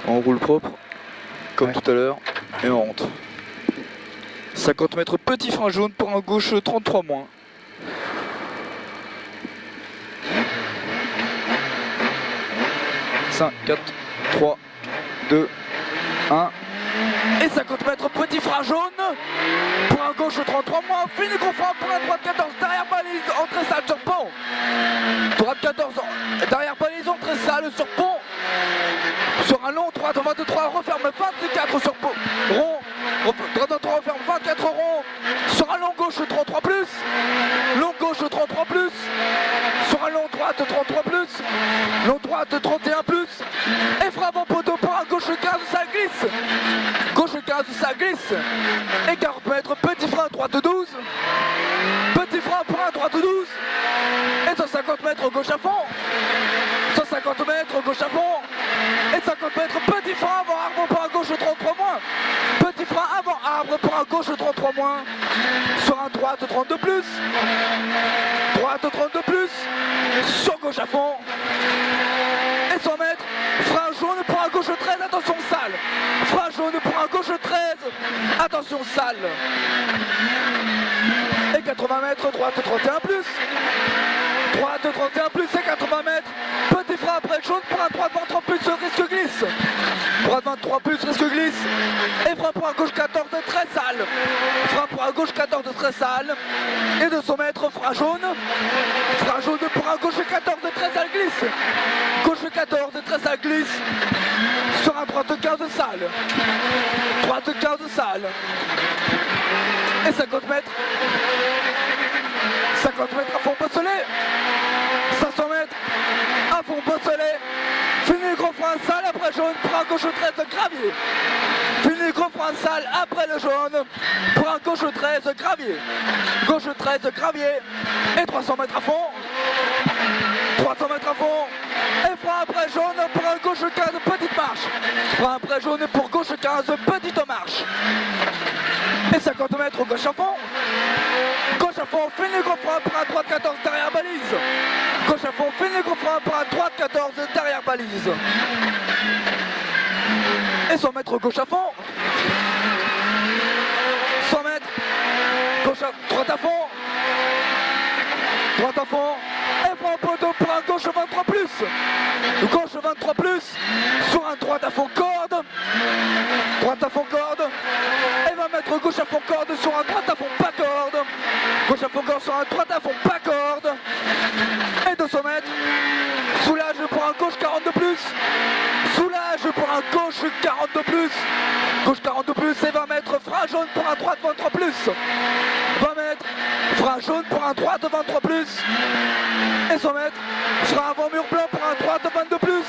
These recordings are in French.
On roule propre, comme tout à l'heure, et on rentre. 50 mètres, petit frein jaune pour un gauche 33 moins. « 5, 4, 3, 2, 1... » Et 50 mètres, petit frein jaune pour un gauche 33 moins. Fini gros frein pour un droite 14 derrière balise, entrée salle sur pont. Droite 14 derrière balise, entrée salle sur pont. Sur un long droite 23, referme 24 sur pont. Rond, droite 23, referme 24 rond. Sur un long gauche 33 plus. Long gauche 33 plus. Sur un long droite 33 plus. Long droite 31 plus. Et frappe en poteau pour un gauche 15, ça glisse. Gauche 15, ça glisse. Et 40 mètres, petit frein, droite 12. Petit frein pour un droite 12. Et 150 mètres, gauche à fond. 150 mètres, gauche à fond. Et 50 mètres, petit frein avant arbre pour un gauche 33 moins. Petit frein avant arbre pour un gauche 33 moins. Sur un droite 32 plus. Droite 32 plus. Sur gauche à fond. Et 100 mètres, frein jaune pour un gauche 13, attention salle. Frein jaune pour un gauche 13, attention salle. Et 80 mètres, droite 31 plus. Droite 31 plus et 80 mètres. Petit frein après le jaune pour un droite 23 plus, risque glisse. Droite 23 plus, risque glisse. Et frein pour un gauche 14, très sale. Frein pour un gauche 14, très sale. Et 200 mètres, frein jaune. Frein jaune pour un gauche 14, très sale, glisse. Gauche 14, très sale, glisse. Sur un droite 15, sale. Droite 15, sale. Et 50 mètres. 50 mètres à fond bosselé. 500 mètres à fond bosselé. Fini gros frein sale après jaune pour un gauche 13 gravier. Fini gros frein sale après le jaune pour un gauche 13 gravier. Gauche 13 gravier. Et 300 mètres à fond. 300 mètres à fond. Et frein après jaune pour un gauche 15 petite marche. Frein après jaune pour gauche 15 petite marche. Et 50 mètres gauche à fond. Gauche à fond, fini gros frein pour un droite 14 derrière balise. Gauche à fond, fini gros frein pour un droite 14 derrière balise. Et 100 mètres gauche à fond. 100 mètres. Gauche à droite à fond. Droite à fond. Et frein au poteau pour un gauche 23 plus. Gauche 23 plus. Sur un droite à fond corde. Droite à fond corde. Et 20 mètres gauche à fond corde sur un droite à fond pas corde. Gauche à fond corde sur un droite à fond pas corde. Et 200 mètres. Soulage pour un gauche 42 plus. Soulage pour un gauche 42 plus. Gauche 42 plus et 20 mètres. Frein jaune pour un droite 23 plus. 20 mètres. Frein jaune pour un droite 23 plus. Et 100 mètres. Frein avant mur blanc pour un droite 22 plus.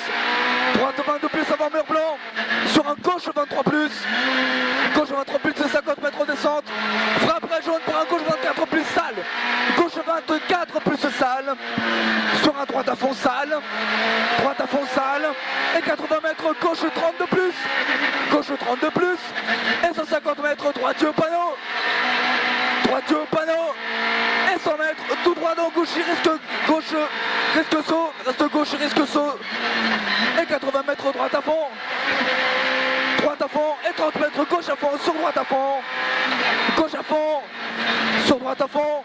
Droite 22 plus avant mur blanc. Sur un gauche 23 plus. Gauche 23 plus et 50 mètres de descente. Frein après jaune pour un gauche 24 plus sale. Gauche 24 plus sale. Sur un droite à fond sale. Droite à fond sale. Et 80 mètres gauche 32 plus. Gauche 32 plus. Et 150 mètres droitier au panneau. Droitier au panneau. Et 100 mètres tout droit dans gauche, risque gauche, risque saut. Reste gauche, risque saut. Et 80 mètres droite à fond. Droite à fond et 30 mètres gauche à fond sur droite à fond. Gauche à fond. Sur droite à fond.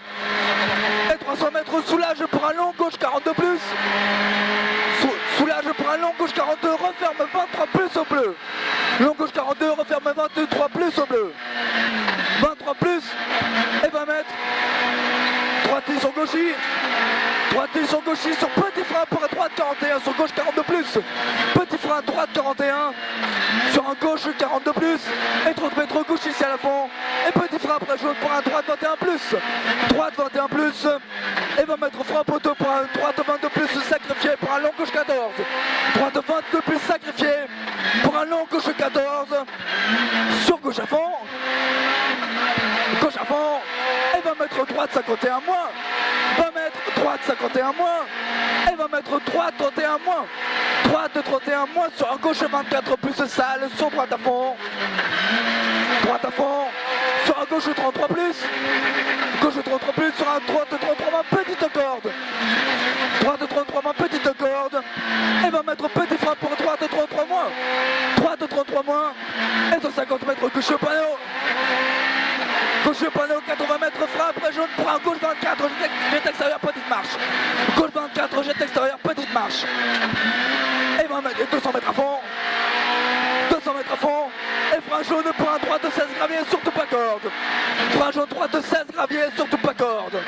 Et 300 mètres soulage pour un long gauche 42 plus. Soulage pour un long gauche 42, referme 23 plus au bleu. Long gauche 42, referme 23 plus au bleu. 23 plus et 20 mètres. Droitier sur gauchis. Droitier sur gauchis sur petit frein pour un droite 41 sur gauche 42 plus. Petit frein droite 41 sur un gauche 42 plus. Et 30 mètres gauche ici à la fond. Et petit frein après jaune pour un droite 21 plus. Droite 21 plus. Et 20 mètres frein poteau pour un droite 22 plus sacrifié pour un long gauche 14. Droite 22 plus sacrifié pour un long gauche 14. Sur gauche à fond. Gauche à fond. Et 20 mètres droite 51 moins. 20 mètres droite 51 moins. Et 20 mètres droite 31 moins. Droite 31 moins sur un gauche 24 plus sale. Sur droite à fond. Droite à fond. Sur un gauche 33 plus. Gauche 33 plus sur un droite 33 moins petite corde. Droite 33 moins petite corde. Et 20 mètres petit frein pour droite 33 moins. 33 moins. Et 150 mètres gauche au panneau. Gauche au panneau, 80 mètres frappe, jaune prend, gauche 24, jet extérieur, petite marche. Gauche 24, jet extérieur, petite marche. Et 200 mètres à fond. 200 mètres à fond. Et frein jaune pour un droite de 16 gravier, surtout pas corde. Frein jaune droite de 16 gravier, surtout pas corde.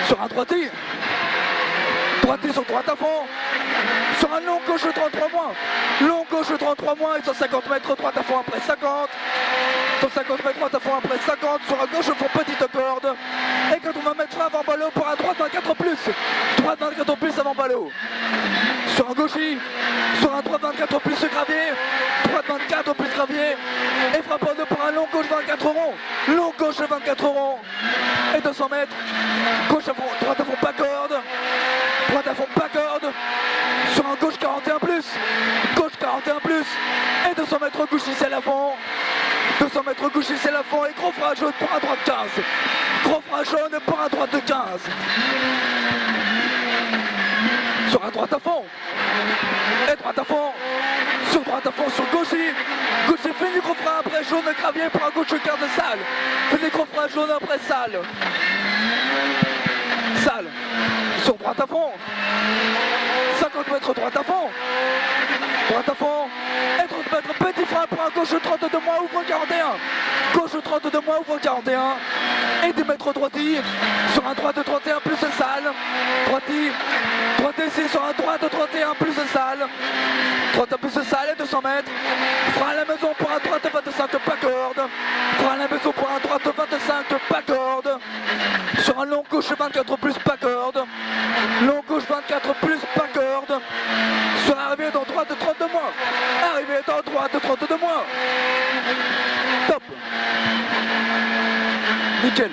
Sur un droitier. Droitier sur droite à fond. Sur un long gauche 33 moins. Long gauche 33 moins et 150 mètres droite à fond après 50. 150 mètres droite à fond après 50. Sur un gauche fond petite corde. Et quand on va mettre fin avant ballot pour un droite 24 plus. Droite 24 plus avant ballot. Sur un gaucher. Sur un droite 24 plus gravier. Droite 24 plus gravier. Et frappe en deux pour un long gauche 24 rond. Long gauche 24 rond. Et 200 mètres. Gauche à fond, droite à fond pas corde. Droite à fond pas corde. Sur un gauche 41 plus. Gauche 41 plus. Et 200 mètres gauche c'est à fond. 200 mètres gauche c'est à fond. Et gros frein jaune pour un droite 15. Gros frein jaune pour un droite de 15. Sur un droite à fond. Et droite à fond. Sur droite à fond sur gaucher. Gaucher fait du gros frein après jaune gravier pour un gauche quart de salle. Fait des gros freins jaune après salle. Salle. Sur droite à fond. 50 mètres droite à fond. Droite à fond. Et 30 mètres petit frein pour un gauche 32 mois ouvre 41. Gauche 32 mois ouvre 41. Et 10 mètres droitier. Sur un droite de 31 plus salle. Droitier. Droitier ici sur un droite de 31 plus salle. Droite plus salle et 200 mètres. Frein à la maison pour un droite 25 pas corde. Frein à la maison pour un droite 25 pas corde. Sur un long gauche 24 plus pas corde. Long gauche 24 plus pas corde. Sur arrivée dans droite de 32 mois. Arrivée dans droite de 32 mois. Top. Nickel.